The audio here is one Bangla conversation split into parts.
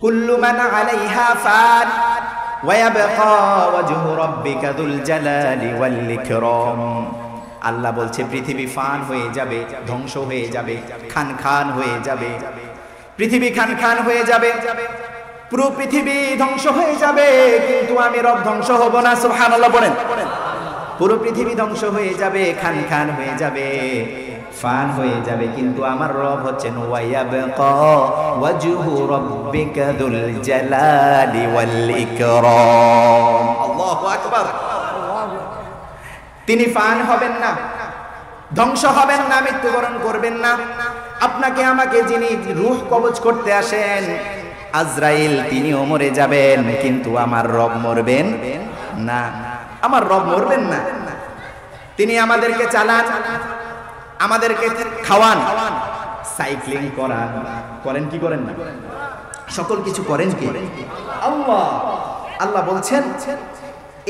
কুল্লু মান আলাইহা ফান ওয়া ইয়াবকা ওয়াজহু রাব্বিকা যুল জালালি ওয়াল ইকরাম। আল্লাহ বলছে পৃথিবী ফান হয়ে যাবে, ধ্বংস হয়ে যাবে, খান খান হয়ে যাবে, পৃথিবী খান খান হয়ে যাবে, পুরো পৃথিবী ধ্বংস হয়ে যাবে, কিন্তু আমি রব ধ্বংস হব না। সুবহানাল্লাহ বলেন। পুরো পৃথিবী ধ্বংস হয়ে যাবে, খান খান হয়ে যাবে, ফান হয়ে যাবে, কিন্তু আমার রব হচ্ছেন ওয়া ইয়াবকা ওয়াজহু রাব্বিকা যুল জালালি ওয়াল ইকরাম। আল্লাহু আকবার। তিনি ফান হবেন না, ধ্বংস হবেন না, মৃত্যুবরণ করবেন না। আপনাকে আমাকে যিনি রূহ কবজ করতে আসেন আজরাইল, তিনিও মরে যাবেন, কিন্তু আমার রব মরবেন না। আমার রব মরবেন না। তিনি আমাদেরকে চালান, আমাদেরকে খাওয়ান, সাইক্লিং করান, করেন কি করেন না? সকল কিছু করেন কি আল্লাহ। আল্লাহ বলছেন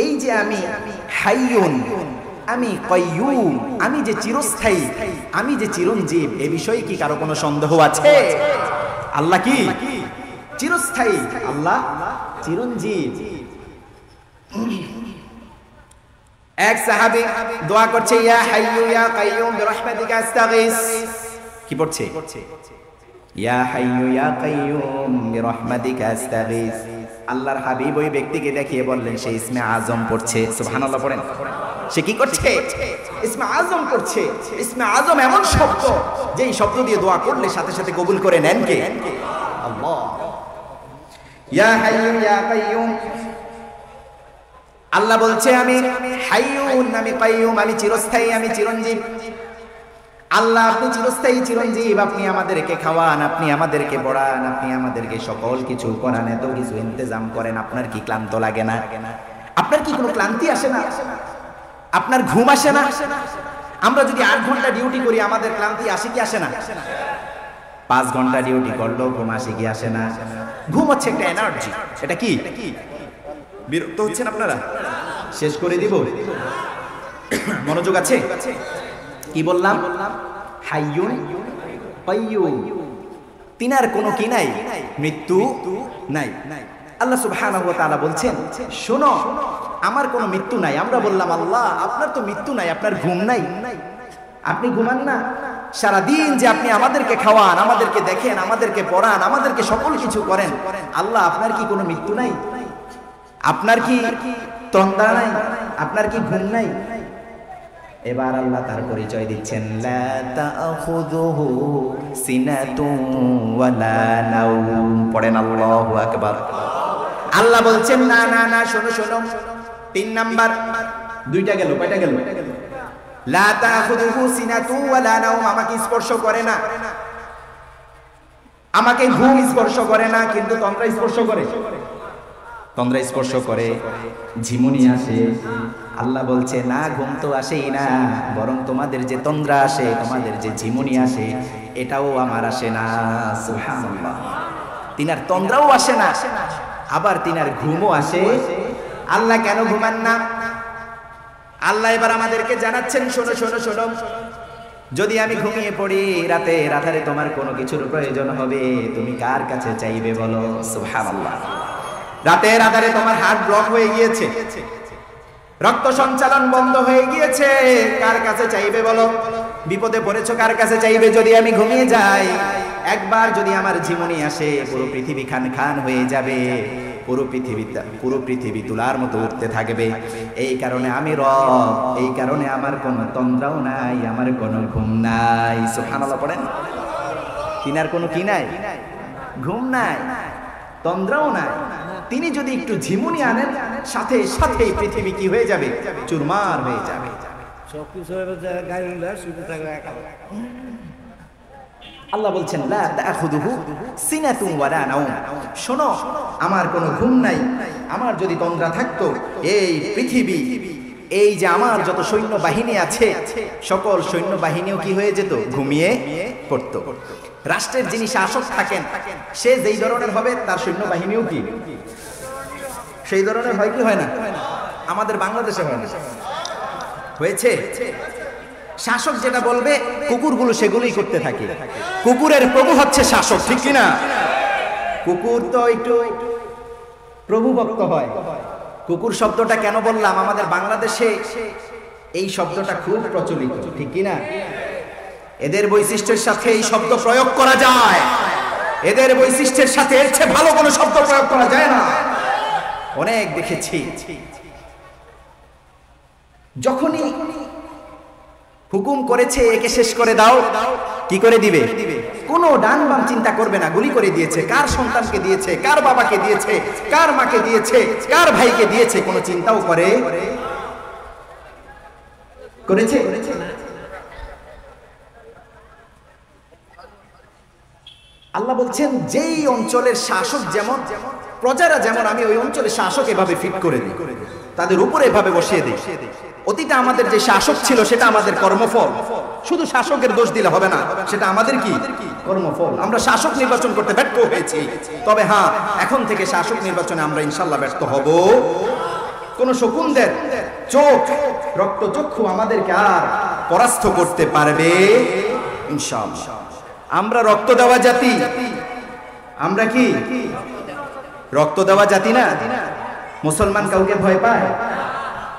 এই যে আমি হাইয়ুন, আমি কাইয়ুম, আমি যে চিরস্থায়ী, আমি যে চিরঞ্জীব, এ বিষয়ে কি কারো কোনো সন্দেহ আছে? আল্লাহ কি চিরস্থায়ী, আল্লাহ চিরঞ্জীব। এক সাহাবী দোয়া করছে ইয়া হাইয়ু ইয়া কাইয়ুম বিরহমাতিকা আস্তাগীস। কি পড়ছে? ইয়া হাইয়ু ইয়া কাইয়ুম বিরহমাতিকা আস্তাগীস। আল্লাহর হাবিব ওই ব্যক্তিকে দেখিয়ে বললেন সে ইসমে আজম পড়ছে। সুবহানাল্লাহ পড়েন। সে কি করছে? ইসমে আজম পড়ছে। ইসমে আজম এমন শব্দ যেই শব্দ দিয়ে দোয়া করলে সাথে সাথে কবুল করে নেন কে? আল্লাহ। ইয়া হাইয়ু ইয়া কাইয়ুম। আল্লাহ বলছে আমি হাইয়ুন, আমি কাইয়ুম, আমি চিরস্থায়ী, আমি চিরঞ্জীব। আল্লাহ আপনি চিরস্থায়ী চিরঞ্জীব, আপনি আমাদেরকে খাওয়ান, আপনি আমাদেরকে পড়ান, আপনি আমাদেরকে সকল কিছু করান, এত কিছু ইন্তজাম করেন, আপনার কি ক্লান্ত লাগে না? আপনার কি কোনো ক্লান্তি আসে না? আপনার ঘুম আসে না? আমরা যদি 8 ঘন্টা ডিউটি করি আমাদের ক্লান্তি আসে কি আসে না? 5 ঘন্টা ডিউটি করলেও ঘুম আসে কি আসে না? ঘুম হচ্ছে একটা এনার্জি। এটা কি? বিরক্ত হচ্ছেন আপনারা? শেষ করে দিব, মনোযোগ আছে? কি বললাম? হাইয়ুন কাইয়ুম, তিনার কোনো কি নাই, মৃত্যু নাই। আল্লাহ সুবহানাহু ওয়া তাআলা বলছেন শোনো আমার কোনো মৃত্যু নাই। আমরা বললাম আল্লাহ আপনার তো মৃত্যু নাই, আপনার ঘুম নাই, আপনি ঘুমান না? সারাদিন যে আপনি আমাদেরকে খাওয়ান, আমাদেরকে দেখেন, আমাদেরকে পড়ান, আমাদেরকে সকল কিছু করেন, আল্লাহ আপনার কি কোনো মৃত্যু নাই? আপনার কি তন্দ্রা নাই? আপনার কি ঘুম নাই? এবার আল্লাহ তার পরিচয় দিচ্ছেন লা তাখুযুহু সিনাতুন ওয়ালা নাওম। পড়েন আল্লাহু আকবার। আল্লাহ বলছেন না না না, শোনো শোনো, 3 নাম্বার, 2টা গেল, কয়টা গেল? লা তাখুযুহু সিনাতুন ওয়ালা নাওম, আমাকে স্পর্শ করে না, আমাকে ঘুম স্পর্শ করে না, কিন্তু তন্দ্রা স্পর্শ করে। তন্দ্রা স্পর্শ করে, ঝিমুনি আসে। আল্লাহ বলছে না, ঘুম তো আসেই না, বরং তোমাদের যে তন্দ্রা আসে, তোমাদের যে ঝিমুনি আসে, এটাও আমার আসে না। সুবহানাল্লাহ। তিনার তন্দ্রাও আসে না, আবার তিনার ঘুমও আসে। আল্লাহ কেন ঘুমান না? আল্লাহ এবার আমাদেরকে জানাচ্ছেন শোনো শোনো শোনো, যদি আমি ঘুমিয়ে পড়ি রাতে রাতারে তোমার কোনো কিছুর প্রয়োজন হবে, তুমি কার কাছে চাইবে বলো? সুবহানাল্লাহ। রাতের আধারে তোমার হার্ট ব্লক হয়ে গিয়েছে, রক্ত সঞ্চালন বন্ধ হয়ে গিয়েছে, কার কাছে চাইবে বলো? বিপদে পড়েছো, কার কাছে চাইবে? যদি আমি ঘুমিয়ে যাই, একবার যদি আমার ঝিমুনি আসে, পুরো পৃথিবী খান খান হয়ে যাবে, পুরো পৃথিবী তুলার মতো উঠতে থাকবে। এই কারণে আমি রব, এই কারণে আমার কোনো তন্দ্রাও নাই, আমার কোনো ঘুম নাই। সুবহানাল্লাহ পড়েন। তিনার কোনো কি নাই? ঘুম নাই, তন্দ্রাও নাই। তিনি যদি একটু ঝিমুনি আনেন, সাথে সাথে পৃথিবী কি হয়ে যাবে? চুরমার হয়ে যাবে। আল্লাহ বলছেন লা তাখুযুহু সিনাতুন ওয়ালা নাওম, শোনো আমার কোনো ঘুম নাই। আমার যদি তন্দ্রা থাকতো, এই পৃথিবী, এই যে আমার যত সৈন্য বাহিনী আছে, সকল সৈন্য বাহিনীও কি হয়ে যেত? ঘুমিয়ে পড়তো। রাষ্ট্রের যিনি শাসক থাকেন, সে যেই ধরনের হবে তার সৈন্য বাহিনীও কি সেই ধরনের হয় কি হয় না? আমাদের বাংলাদেশে হয় না, হয়েছে? শাসক যেটা বলবে কুকুরগুলো সেগুলোই করতে থাকে। কুকুরের প্রভু হচ্ছে শাসক, ঠিক কিনা? কুকুর তো একটু প্রভু ভক্ত হয়। কুকুর শব্দটা কেন বললাম, আমাদের বাংলাদেশে এই শব্দটা খুব প্রচলিত, ঠিক কি না? এদের বৈশিষ্ট্যের সাথে এই শব্দ প্রয়োগ করা যায়, এদের বৈশিষ্ট্যের সাথে এর চেয়ে ভালো কোনো শব্দ প্রয়োগ করা যায় না। অনেক দেখেছি, যখনই হুকুম করেছে একে শেষ করে দাও, কি করে দিবে? কোনো ডান বাম চিন্তা করবে না, গুলি করে দিয়েছে। কার সন্তানকে দিয়েছে, কার বাবাকে দিয়েছে, কার মাকে দিয়েছে, কার ভাইকে দিয়েছে, কোনো চিন্তাও করেছে? আল্লাহ বলছেন যেই অঞ্চলের শাসক যেমন, প্রজারা যেমন, আমি ওই অঞ্চলের শাসক এভাবে ফিট করে দিই, তাদের উপরে এভাবে বসিয়ে দিই। অতীতে আমাদের যে শাসক ছিল সেটা আমাদের কর্মফল, শুধু শাসকের দোষ দিলে হবে না, সেটা আমাদের কি কর্মফল। আমরা শাসক নির্বাচন করতে ব্যর্থ হয়েছি, তবে হ্যাঁ, এখন থেকে শাসক নির্বাচনে আমরা ইনশাল্লাহ ব্যর্থ হব। কোন শকুনদের চোখ, রক্তচক্ষু আমাদেরকে আর পরাস্ত করতে পারবে ইনশাআল্লাহ। আমরা রক্ত দেওয়া জাতি, আমরা কি রক্ত দেওয়া জাতি না? মুসলমান কাউকে ভয় পায়?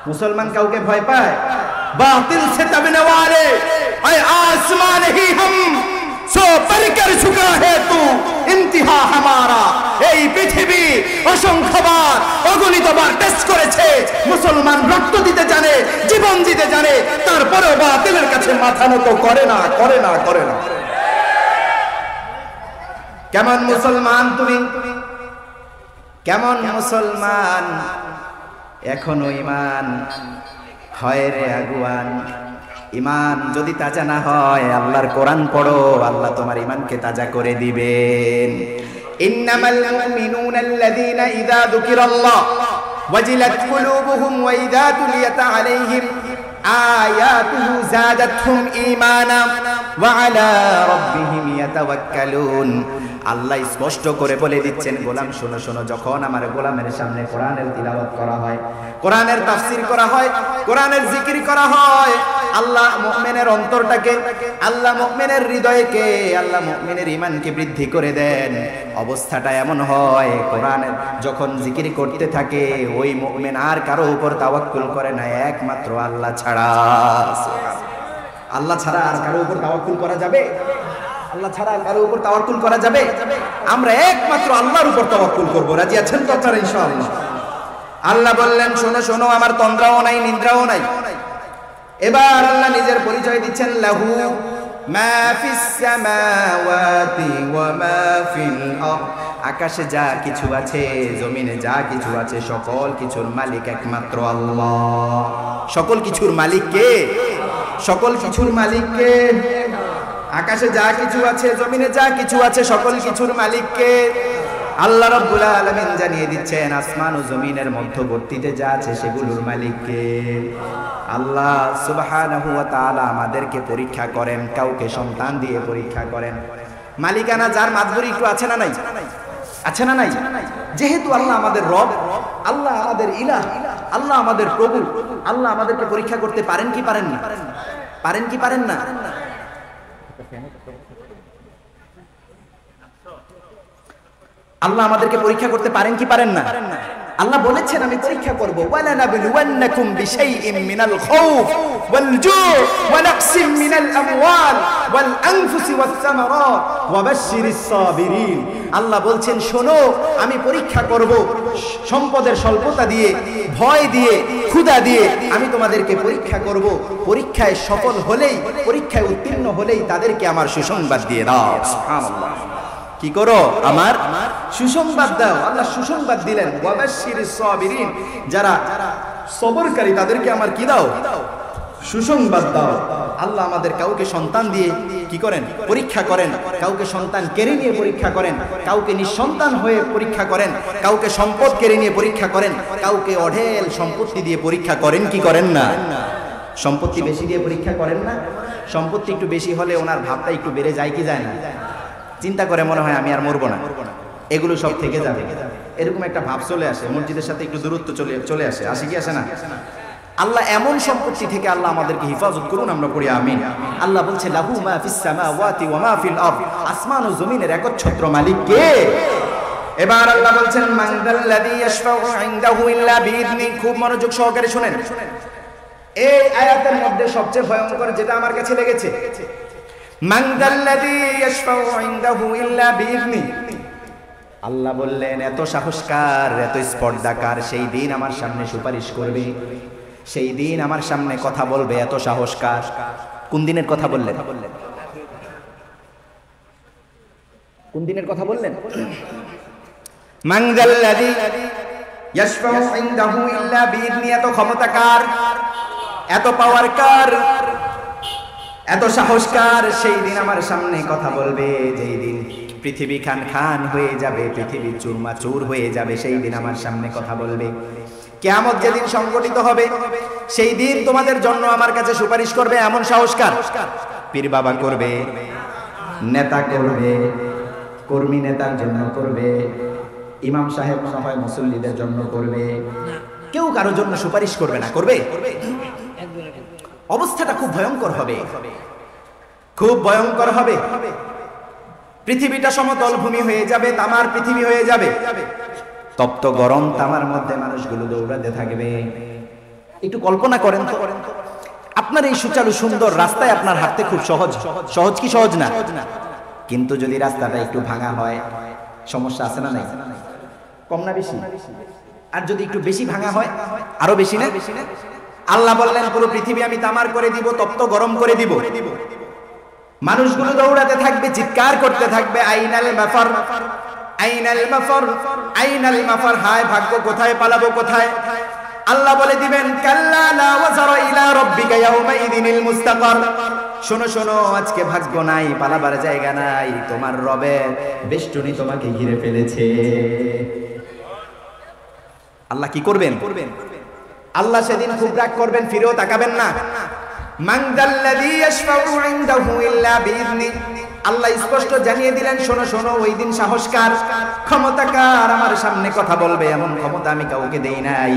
मुसलमान काउके भय पाए? बातिल से दबने वाले ऐ आसमान ही हम सो पर कर झुका है तू इंतहा हमारा। এই পৃথিবী অসংখ্যবার অগণিতবার টেস্ট করেছে, মুসলমান রক্ত দিতে জানে, জীবন দিতে জানে, তারপরেও বাতিলের কাছে মাথা নত করে না। কেমন মুসলমান তুমি, কেমন মুসলমান? এখনো ইমান হয় রে আগুয়ান। ইমান যদি তাজা না হয়, আল্লাহর কোরআন পড়ো, আল্লাহ তোমার ইমানকে তাজা করে দিবেন। ইন্নামাল মুমিনুনা আল্লাযীনা ইযা যুকিরাল্লাহ ওয়াজিলাত কুলুবুহুম ওয়া ইযা তুলিয়াত আলাইহিম আয়াতুহু যাদাতহুম ঈমানা ওয়া আলা রাব্বিহিম ইয়াতাওয়াক্কালুন। আল্লাহ স্পষ্ট করে বলে দিচ্ছেন, গোলাম শোনো শোনো, যখন আমার গোলামের সামনে কোরআনের তিলাওয়াত করা হয়, কোরআনের তাফসীর করা হয়, কোরআনের জিকির করা হয়, আল্লাহ মুমিনের অন্তরটাকে, আল্লাহ মুমিনের হৃদয়কে, আল্লাহ মুমিনের ঈমানকে বৃদ্ধি করে দেন। অবস্থাটা এমন হয়, কোরআনের যখন জিকির করতে থাকে, ওই মুমিন আর কারো উপর তাওয়াক্কুল করে না, একমাত্র আল্লাহ ছাড়া। আল্লাহ ছাড়া আর কারো উপর তাওয়াক্কুল করা যাবে? আল্লাহ ছাড়া কারো উপর তাওয়াক্কুল করা যাবে? আমরা একমাত্র আল্লাহর উপর তাওয়াক্কুল করব। রাজি আছেন তো আপনারা ইনশাআল্লাহ? আল্লাহ বললেন, শোনো শোনো, আমার তন্দ্রাও নাই, নিদ্রাও নাই। এবার আল্লাহ নিজের পরিচয় দিচ্ছেন, লাহু মা ফিস সামাওয়াতি ওয়া মা ফিল আরদ। আকাশে যা কিছু আছে, জমিনে যা কিছু আছে, সকল কিছুর মালিক একমাত্র আল্লাহ। সকল কিছুর মালিক কে? সকল কিছুর মালিক কে? আকাশে যা কিছু আছে, জমিনে যা কিছু আছে, সকল কিছুর মালিক কে? আল্লাহ রাব্বুল আলামিন জানিয়ে দিচ্ছেন, আসমান ও জমিনের মধ্যবর্তীতে যা আছে সেগুলোর মালিক কে? আল্লাহ সুবহানাহু ওয়া তাআলা আমাদেরকে পরীক্ষা করেন, কাউকে সন্তান দিয়ে পরীক্ষা করেন। মালিকানা যার মাতবরি একটু আছে না নাই? আছে না নাই? যেহেতু আল্লাহ আমাদের রব, আল্লাহ আমাদের ইলাহ, আল্লাহ আমাদের প্রভু, আল্লাহ আমাদেরকে পরীক্ষা করতে পারেন কি পারেন না? পারেন কি পারেন না? আল্লাহ আমাদেরকে পরীক্ষা করতে পারেন কি পারেন না? আল্লাহ বলেছেন, আমি পরীক্ষা করব। ওয়ালা নাবলুওয়ান্নাকুম বিশাইইন মিনাল খাউফ ওয়াল জু' ওয়া নাকসিম মিনাল আমওয়াল ওয়াল আনফুসি ওয়াস সামারাত ওয়া বাশশিরিস সাবিরিন। আল্লাহ বলছেন, শোনো, আমি পরীক্ষা করব সম্পদের স্বল্পতা দিয়ে, ভয় দিয়ে, ক্ষুধা দিয়ে আমি তোমাদেরকে পরীক্ষা করব। পরীক্ষায় সফল হলেই, পরীক্ষায় উত্তীর্ণ হলেই তাদেরকে আমার সুসংবাদ দিয়ে দাও। সুবহানাল্লাহ। কি করো? আমার সুসংবাদ দাও। আল্লাহ সুসংবাদ দিলেন, ওয়াবাশশিরিস সাবিরিন, যারা সবরকারী তাদেরকে আমার কি দাও? সুসংবাদ দাও। আল্লাহ আমাদের কাউকে সন্তান দিয়ে কি করেন? পরীক্ষা করেন। কাউকে সন্তান কেড়ে নিয়ে পরীক্ষা করেন, কাউকে নিঃসন্তান হয়ে পরীক্ষা করেন, কাউকে সম্পদ কেড়ে নিয়ে পরীক্ষা করেন, কাউকে অঢেল সম্পত্তি দিয়ে পরীক্ষা করেন কি করেন না? সম্পত্তি বেশি দিয়ে পরীক্ষা করেন না? সম্পত্তি একটু বেশি হলে ওনার ভাবটা একটু বেড়ে যায় কি যায় না? চিন্তা করে মনে হয় আমি আর মরবো না, এগুলো সব থেকে যাবে, এরকম একটা ভাব চলে আসে। মসজিদের সাথে একটু দূরত্ব চলে আসে, আসে কি আসে না? আল্লাহ এমন সম্পত্তি থেকে আল্লাহ আমাদেরকে হেফাজত করুন, আমরা পড়ি আমিন। আল্লাহ বলছে, লাহু মা ফিস সামাওয়াতি ওয়া মা ফিল আরদ। আসমান ও জমিনের একচ্ছত্র মালিক কে? এবার আল্লাহ বলছেন মান যাল্লাযী ইয়াশফাউ ইনদাহু ইল্লা বিইذনি। খুব মনোযোগ সহকারে শুনেন, এই আয়াতের মধ্যে সবচেয়ে ভয়ঙ্কর যেটা আমার কাছে লেগেছে, মান যাল্লাযী ইয়াশফাউ ইনদাহু ইল্লা বিইذনি। আল্লাহ বললেন এত সাহসকার, এত স্পর্ধাকার সেই দিন আমার সামনে সুপারিশ করবে, সেই দিন আমার সামনে কথা বলবে, এত সাহসকার। কোন দিনের কথা বললেন? কোন দিনের কথা বললেন? মান যাল্লাযী ইয়াশফাউ ইনদাহু ইল্লা বিইذনি। এত ক্ষমতাকার, এত পাওয়ার কার, এত সাহসকার সেই দিন আমার সামনে কথা বলবে, যেই দিন পৃথিবী খান খান হয়ে যাবে, পৃথিবী চুরমাচুর হয়ে যাবে, সেই দিন আমার সামনে কথা বলবে। কিয়ামত যেদিন সংগঠিত হবে সেই দিন তোমাদের জন্য আমার কাছে সুপারিশ করবে, এমন সাহসকার। পীর বাবা করবে, নেতা করবে, কর্মী নেতার জন্য করবে, ইমাম সাহেব মনে হয় মুসল্লিদের জন্য করবে, কেউ কারোর জন্য সুপারিশ করবে না। করবে? অবস্থাটা খুব ভয়ঙ্কর হবে, খুব ভয়ঙ্কর হবে। পৃথিবীটা সমতল ভূমি হয়ে যাবে, তামার পৃথিবী হয়ে যাবে, তপ্ত গরম তামার মধ্যে মানুষগুলো দৌড়াতে থাকবে। একটু কল্পনা করেন তো, আপনার এই সুচারু সুন্দর রাস্তায় আপনার হাঁটতে খুব সহজ। সহজ কি সহজ না? কিন্তু যদি রাস্তাটা একটু ভাঙা হয়, সমস্যা আছে না নাই? কম না বেশি? আর যদি একটু বেশি ভাঙা হয়, আরো বেশি না? আল্লাহ বললেন পুরো পৃথিবী আমি তামার করে দিব, তপ্ত গরম করে দিব। মানুষগুলো দৌড়াতে থাকবে, চিৎকার করতে থাকবে, আইনাল মাফার, আইনাল মাফার, আইনাল মাফার। হায় ভাগ্য, কোথায় পালাবো, কোথায়? আল্লাহ বলে দিবেন কাল্লা লা ওয়াজারা ইলা রাব্বিকা ইয়াউমাইযিনিল মুস্তাকার। শোনো শোনো, আজকে ভাগ্য নাই, পালাবার জায়গা নাই, তোমার রবের বেষ্টনী তোমাকে ঘিরে ফেলেছে। আল্লাহ কি করবেন? আল্লাহ সেদিন খুব রাগ করবেন, ফিরেও তাকাবেন না। মান যাল্লাযী ইয়াশফাউ ইনদাহু ইল্লা বিইذনি। আল্লাহ স্পষ্ট জানিয়ে দিলেন শোনো শোনো, ওই দিন সাহসকার, ক্ষমতাকার আমার সামনে কথা বলবে, এমন ক্ষমতা আমি কাউকে দেই নাই।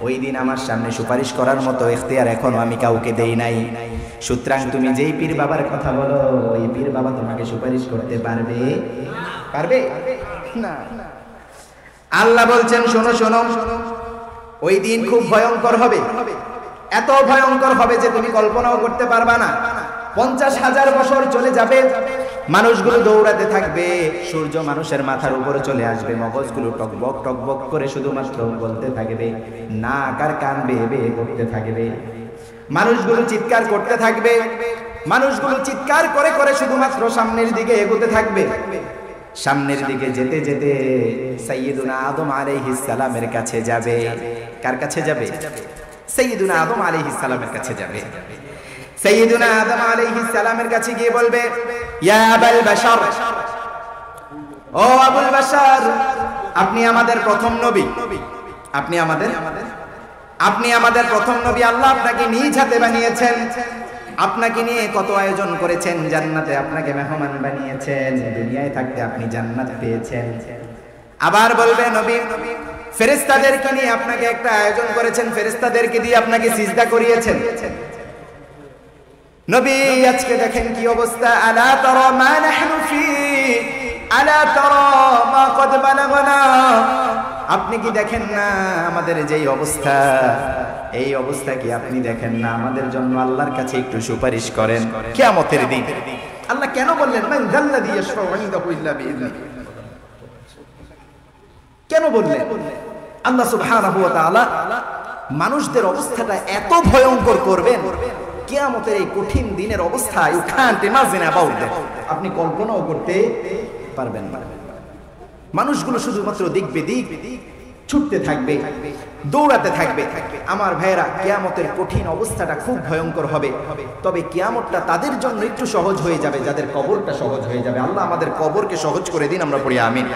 ওই দিন আমার সামনে সুপারিশ করার মতো ইখতিয়ার এখনো আমি কাউকে দেই নাই। সুতরাং তুমি যেই পীর বাবার কথা বলো, ওই পীর বাবা তোমাকে সুপারিশ করতে পারবে? পারবে না। আল্লাহ বলছেন শোনো শোনো, ওই দিন খুব ভয়ঙ্কর হবে, এত ভয়ঙ্কর হবে যে তুমি কল্পনাও করতে পারবা না। 50,000 বছর চলে যাবে, মানুষগুলো দৌড়াতে থাকবে, সূর্য মানুষের মাথার উপরে চলে আসবে, মগজগুলো টকবক টকবক করে শুধুমাত্র বলতে থাকবে, নাক আর কান বেয়ে বেয়ে করতে থাকবে, মানুষগুলো চিৎকার করতে থাকবে, মানুষগুলো চিৎকার করে করে শুধুমাত্র সামনের দিকে এগোতে থাকবে। সামনের দিকে যেতে যেতে সাইয়্যিদুনা আদম আলাইহিস সালামের কাছে যাবে। কার কাছে যাবে? সাইয়্যিদুনা আদম আলাইহিস সালামের কাছে যাবে। সাইয়্যিদুনা আদম আলাইহিস সালামের কাছে গিয়ে বলবে, ইয়া আবুল বাশার, ও আবুল বাশার, আপনি আমাদের প্রথম নবী, আপনি আমাদের প্রথম নবী। আল্লাহ আপনাকে নিজ হাতে বানিয়েছেন, আপনাকে নিয়ে কত আয়োজন করেছেন, জান্নাতে আপনাকে মেহমান বানিয়েছেন, দুনিয়ায় থাকতে আপনি জান্নাত পেয়েছেন। আবার বলবে নবী, ফেরেশতাদেরকে নিয়ে আপনাকে একটা আয়োজন করেছেন, ফেরেশতাদেরকে দিয়ে আপনাকে সিজদা করিয়েছেন। নবী আজকে দেখেন কি অবস্থা, আলা তারা মা নাহনু ফি, আলা তারা মা কদ বালাগনা। আপনি কি দেখেন না আমাদের যেই অবস্থা, এই অবস্থা কি আপনি দেখেন না? আমাদের জন্য আল্লাহর কাছে একটু সুপারিশ করেন কিয়ামতের দিন। আল্লাহ কেন বললেন মান যাল্লাযী ইয়াশফাউ ইনদাহু ইল্লা বিইذনি? কেন বললেন? আল্লাহ সুবহানাহু ওয়া তাআলা মানুষদের অবস্থাটা এত ভয়ঙ্কর করবেন, কিয়ামতের এই কঠিন দিনের অবস্থা you can't imagine about that, আপনি কল্পনাও করতে পারবেন না। মানুষগুলো শুধুমাত্র দিক বেদিক ছুটতে থাকবে, দৌড়াতে থাকবে। আমার ভাইয়েরা, কিয়ামতের কঠিন অবস্থাটা খুব ভয়ঙ্কর হবে, তবে কিয়ামতটা তাদের জন্য একটু সহজ হয়ে যাবে যাদের কবরটা সহজ হয়ে যাবে। আল্লাহ আমাদের কবরকে সহজ করে দিন, আমরা পড়ি আমিন।